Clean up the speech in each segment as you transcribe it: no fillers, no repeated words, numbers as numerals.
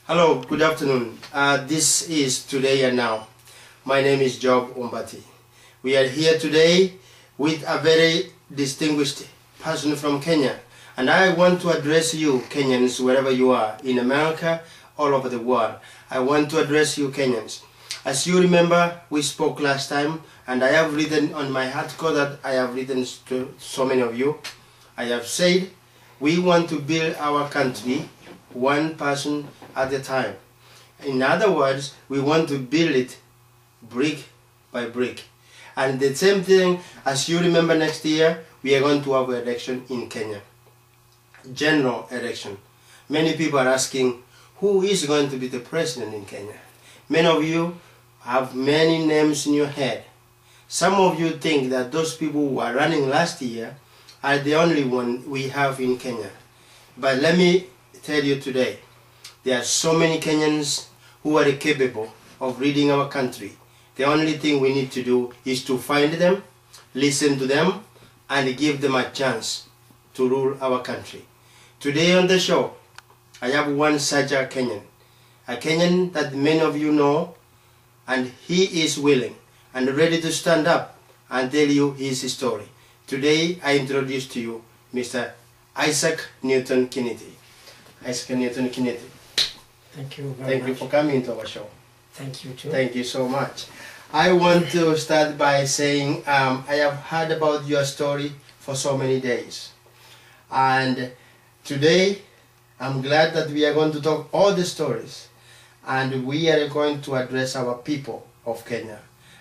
Hello, good afternoon. This is Today and Now. My name is Job Umbati. We are here today with a very distinguished person from Kenya. And I want to address you, Kenyans, wherever you are, in America, all over the world. I want to address you, Kenyans. As you remember, we spoke last time, and I have written on my article that I have written to so many of you. I have said, we want to build our country one person at a time. In other words, we want to build it brick by brick. And the same thing, as you remember, next year, we are going to have an election in Kenya. General election. Many people are asking, who is going to be the president in Kenya? Many of you have many names in your head. Some of you think that those people who are running last year are the only one we have in Kenya. But let me tell you today, there are so many Kenyans who are capable of leading our country. The only thing we need to do is to find them, listen to them, and give them a chance to rule our country. Today on the show, I have one such a Kenyan that many of you know, and he is willing and ready to stand up and tell you his story. Today, I introduce to you Mr. Isaac Newton Kiniti. Isaac Newton Kiniti. Thank you very much. Thank you for coming to our show. Thank you too. Thank you so much. I want to start by saying I have heard about your story for so many days. And today, I'm glad that we are going to talk all the stories. And we are going to address our people of Kenya.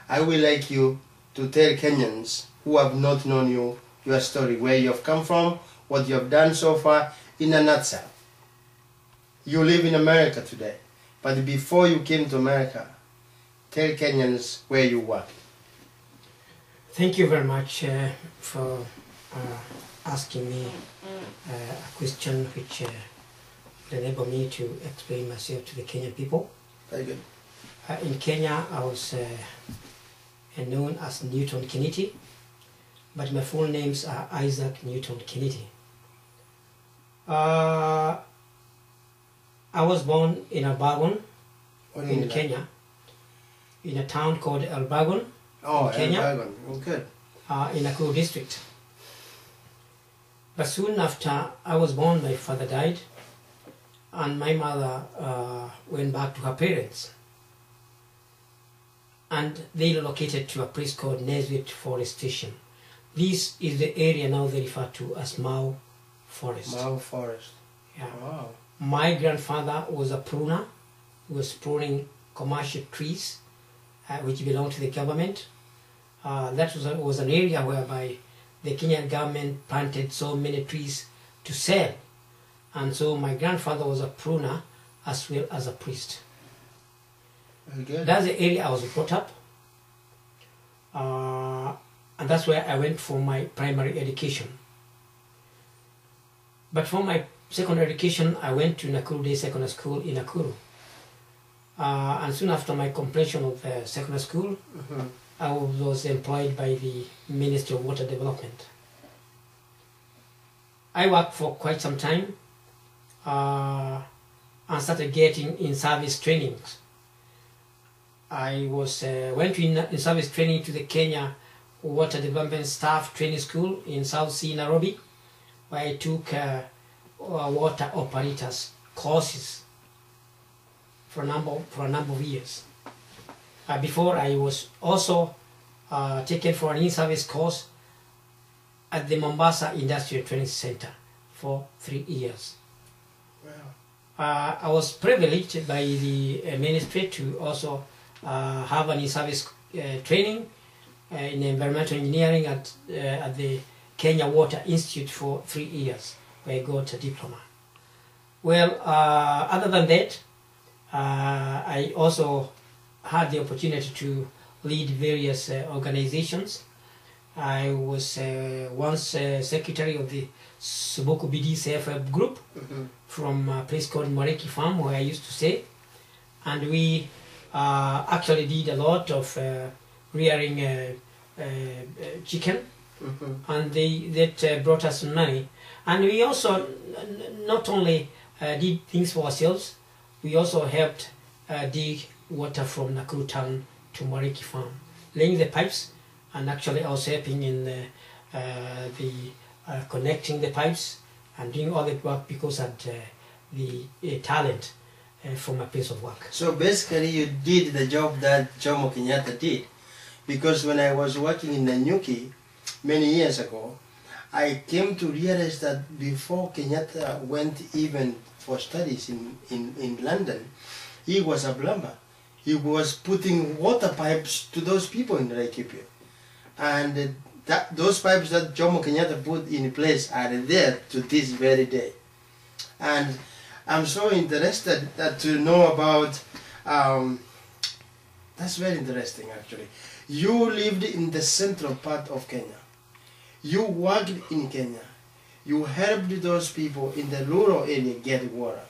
I would like you to tell Kenyans who have not known you, your story, where you have come from, what you have done so far, in a nutshell. You live in America today, but before you came to America, tell Kenyans where you work. Thank you very much for asking me a question which will enable me to explain myself to the Kenyan people. Very good. In Kenya, I was known as Newton Kiniti, but my full names are Isaac Newton Kiniti. I was born in Elbagon, in Kenya, in a town called Elbagon, in Kenya, Elbagon. Oh, good. in Nakuru district. But soon after I was born, my father died, and my mother went back to her parents. And they relocated to a place called Nesbitt Forest Station. This is the area now they refer to as Mau Forest. Mau Forest. Yeah. Wow. My grandfather was a pruner. He was pruning commercial trees which belonged to the government. That was an area whereby the Kenyan government planted so many trees to sell. And so my grandfather was a pruner as well as a priest. Very good. That's the area I was brought up. And that's where I went for my primary education. But for my secondary education, I went to Nakuru Day Secondary School in Nakuru. And soon after my completion of secondary school, I was employed by the Ministry of Water Development. I worked for quite some time and started getting in-service trainings. I went to in-service training to the Kenya Water Development Staff Training School in South Sea, Nairobi, where I took water operators courses for a number of years. Before I was also taken for an in-service course at the Mombasa Industrial Training Center for 3 years. Wow. I was privileged by the ministry to also have an in-service training in environmental engineering at the Kenya Water Institute for 3 years, where I got a diploma. Well, other than that, I also had the opportunity to lead various organizations. I was once secretary of the Subuku BD CFF group from a place called Mareki Farm, where I used to stay. And we actually did a lot of rearing chicken, and that brought us money. And we also not only did things for ourselves, we also helped dig water from Nakuru town to Mariki farm, laying the pipes, and actually also helping in connecting the pipes and doing all the work because of the talent from a place of work. So basically you did the job that Jomo Kenyatta did, because when I was working in Nanyuki many years ago, I came to realize that before Kenyatta went even for studies in London, he was a plumber. He was putting water pipes to those people in Laikipia. And those pipes that Jomo Kenyatta put in place are there to this very day. And I'm so interested to know about, that's very interesting actually. You lived in the central part of Kenya. You worked in Kenya. You helped those people in the rural area get water.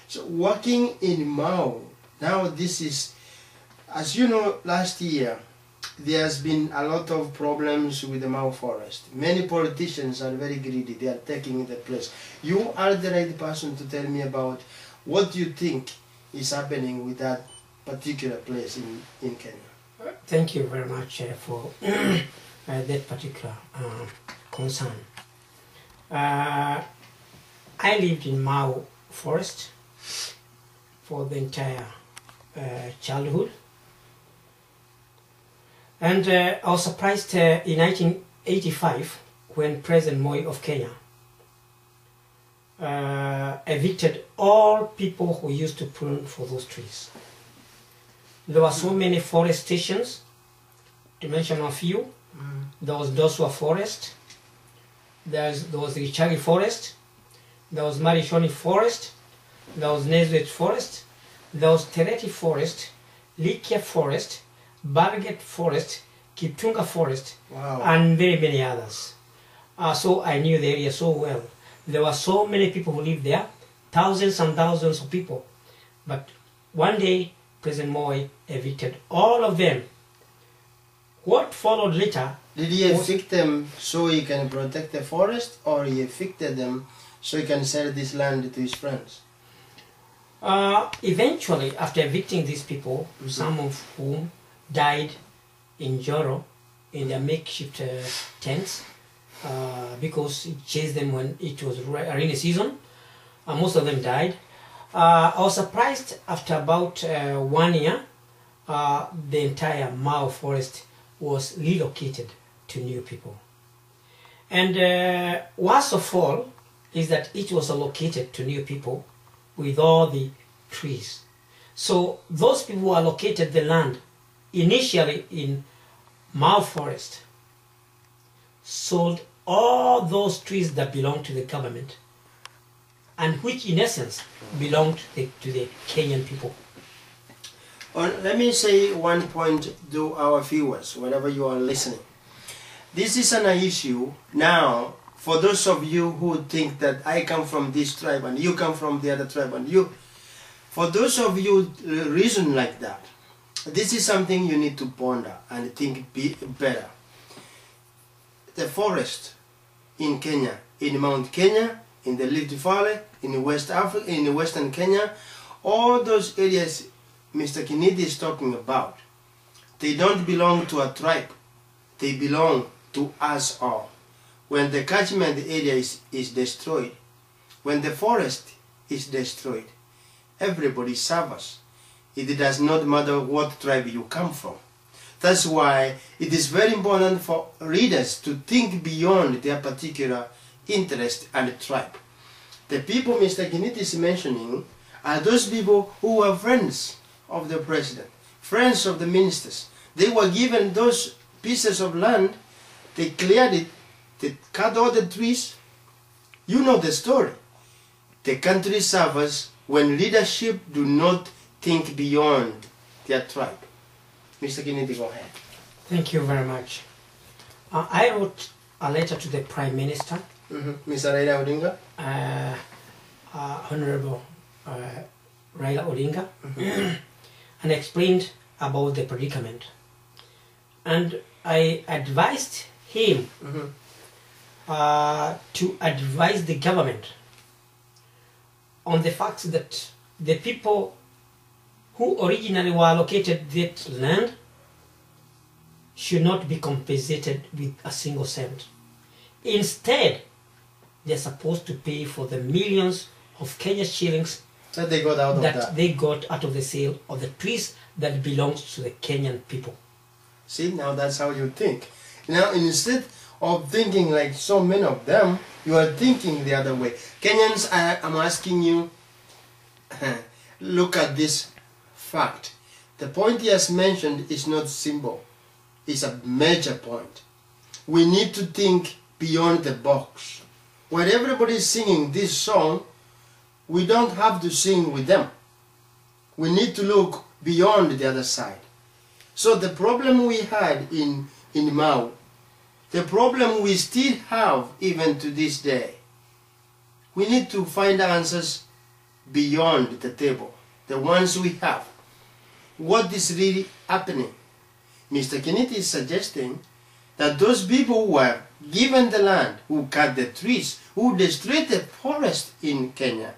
So working in Mau, now this is, as you know, last year, there's been a lot of problems with the Mau forest. Many politicians are very greedy. They are taking the place. You are the right person to tell me about what you think is happening with that particular place in Kenya. Thank you very much for that particular concern. I lived in Mau forest for the entire childhood. And I was surprised in 1985 when President Moi of Kenya evicted all people who used to prune for those trees. There were so many forest stations, to mention a few. There was Doswa Forest, there was the Chagi Forest, there was Marishoni Forest, there was Nezwet Forest, there was Tereti Forest, Likia Forest, Barget Forest, Kiptunga Forest, wow, and very many others. So I knew the area so well. There were so many people who lived there, thousands and thousands of people. But one day, President Moi evicted all of them. What followed later... Did he evict them so he can protect the forest, or he evicted them so he can sell this land to his friends? Eventually, after evicting these people, some of whom died in Joro in their makeshift tents because it chased them when it was rainy season. Most of them died. I was surprised after about 1 year, the entire Mau forest was relocated to new people. And worst of all is that it was allocated to new people with all the trees. So those people who allocated the land initially in Mau forest sold all those trees that belonged to the government and which in essence belonged to the Kenyan people. Let me say one point to our viewers, wherever you are listening. This is an issue now for those of you who think that I come from this tribe and you come from the other tribe and you, for those of you reason like that, this is something you need to ponder and think better. The forest in Kenya, in Mount Kenya, in the Rift Valley, in West Africa, in Western Kenya, all those areas Mr. Kinidi is talking about, they don't belong to a tribe. They belong to us all. When the catchment area is destroyed, when the forest is destroyed, everybody suffers. It does not matter what tribe you come from. That's why it is very important for readers to think beyond their particular interest and tribe. The people Mr. Kiniti is mentioning are those people who were friends of the president, friends of the ministers. They were given those pieces of land, they cleared it, they cut all the trees. You know the story. The country suffers when leadership do not think beyond their tribe. Mr. Kiniti, go ahead. Thank you very much. I wrote a letter to the Prime Minister, Mr. Raila Odinga, Honorable Raila Odinga, and explained about the predicament. And I advised him to advise the government on the fact that the people who originally were allocated that land should not be compensated with a single cent. Instead, they're supposed to pay for the millions of Kenya shillings that they got out of that. They got out of the sale of the trees that belongs to the Kenyan people. See, now that's how you think. Now, instead of thinking like so many of them, you are thinking the other way. Kenyans, I'm asking you, look at this fact. The point he has mentioned is not simple. It's a major point. We need to think beyond the box. When everybody is singing this song, we don't have to sing with them. We need to look beyond the other side. So the problem we had in Mau, the problem we still have even to this day, we need to find answers beyond the table, the ones we have. What is really happening? Mr. Kiniti is suggesting that those people who were given the land, who cut the trees, who destroyed the forest in Kenya,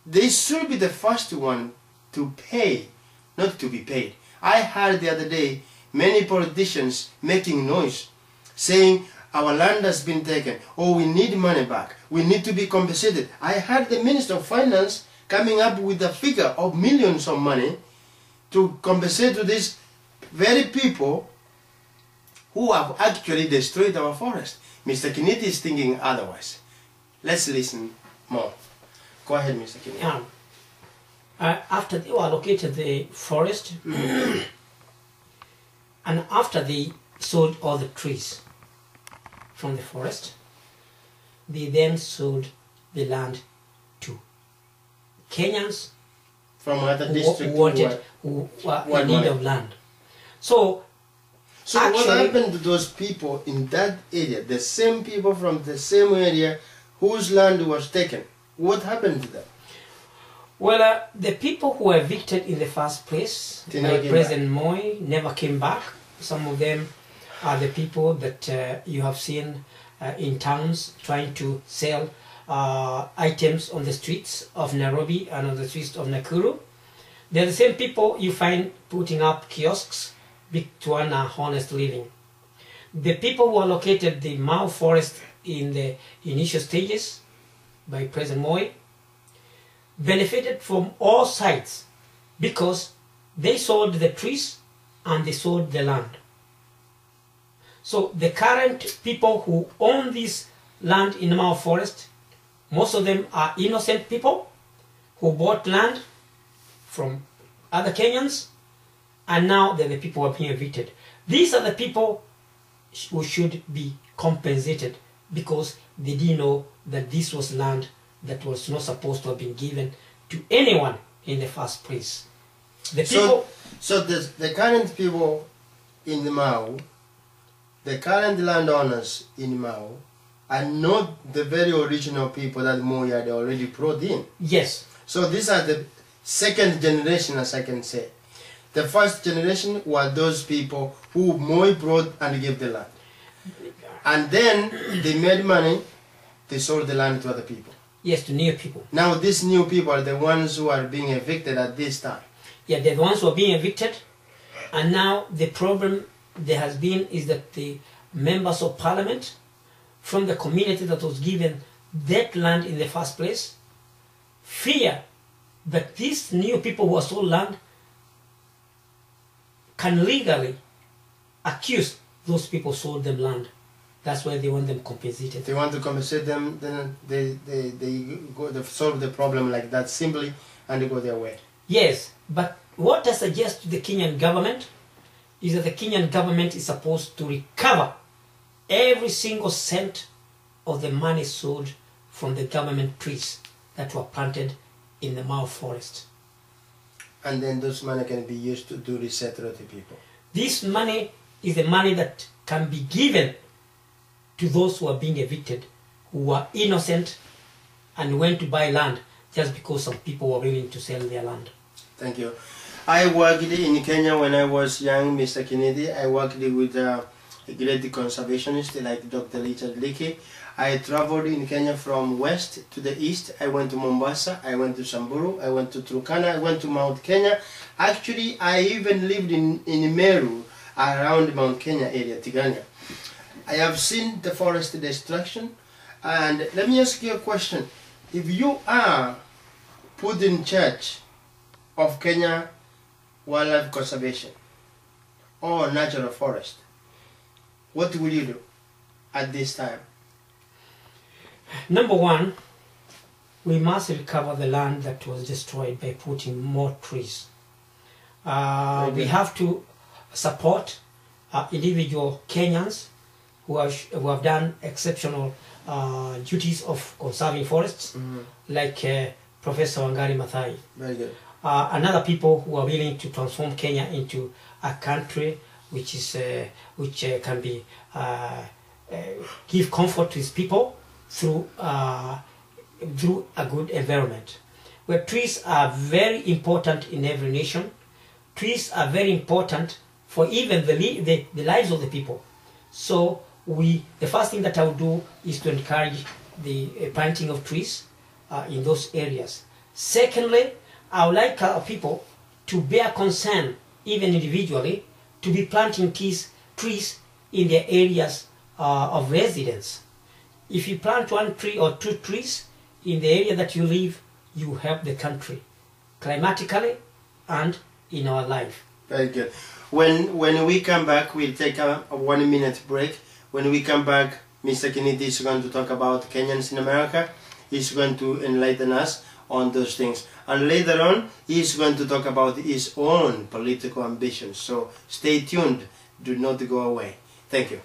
they should be the first one to pay, not to be paid. I heard the other day many politicians making noise, saying our land has been taken, oh, we need money back, we need to be compensated. I heard the Minister of Finance coming up with a figure of millions of money to compensate to these very people who have actually destroyed our forest. Mr. Kiniti is thinking otherwise. Let's listen more. Go ahead, Mr. Kenyan. After they were allocated the forest, and after they sold all the trees from the forest, they then sold the land to Kenyans from other districts who were in need of land. So actually, what happened to those people in that area, the same people from the same area whose land was taken? What happened to them? Well, the people who were evicted in the first place by President Moi never came back. Some of them are the people that you have seen in towns trying to sell items on the streets of Nairobi and on the streets of Nakuru. They're the same people you find putting up kiosks to earn a honest living. The people who allocated the Mau forest in the initial stages by President Moi benefited from all sides because they sold the trees and they sold the land. So the current people who own this land in the Mau forest, most of them are innocent people who bought land from other Kenyans, and now they're the people who are being evicted. These are the people who should be compensated because they didn't know that this was land that was not supposed to have been given to anyone in the first place. The people. So the current people in the Mau, the current landowners in Mau, are not the very original people that Moi had already brought in. Yes. So these are the second generation, as I can say. The first generation were those people who Moi brought and gave the land. And then they made money, they sold the land to other people. Yes, to new people. Now these new people are the ones who are being evicted at this time. Yeah, they're the ones who are being evicted. And now the problem there has been is that the members of parliament from the community that was given that land in the first place fear that these new people who are sold land can legally accuse those people who sold them land. That's why they want them compensated. They want to compensate them, then they solve the problem like that simply and they go their way. Yes, but what I suggest to the Kenyan government is that the Kenyan government is supposed to recover every single cent of the money sold from the government trees that were planted in the Mau forest. And then those money can be used to do resettle the people. This money is the money that can be given to those who are being evicted, who were innocent and went to buy land just because some people were willing to sell their land. Thank you. I worked in Kenya when I was young, Mr. Kennedy. I worked with a great conservationist like Dr. Richard Leakey. I traveled in Kenya from west to the east. I went to Mombasa, I went to Samburu, I went to Turkana, I went to Mount Kenya. Actually, I even lived in Meru, around Mount Kenya area, Tigania. I have seen the forest destruction. And let me ask you a question. If you are put in charge of Kenya Wildlife Conservation or Natural Forest, what will you do at this time? Number one, we must recover the land that was destroyed by putting more trees. We have to support individual Kenyans who have done exceptional duties of conserving forests, like Professor Wangari Maathai. Very good. Another people who are willing to transform Kenya into a country which is can be give comfort to its people through a good environment, where trees are very important in every nation. Trees are very important for even the lives of the people. So the first thing that I would do is to encourage the planting of trees in those areas. Secondly, I would like our people to bear concern, even individually, to be planting trees in their areas of residence. If you plant 1 tree or 2 trees in the area that you live, you help the country, climatically and in our life. Very good. When we come back, we'll take a 1-minute break. When we come back, Mr. Kennedy is going to talk about Kenyans in America. He's going to enlighten us on those things. And later on, he's going to talk about his own political ambitions. So stay tuned. Do not go away. Thank you.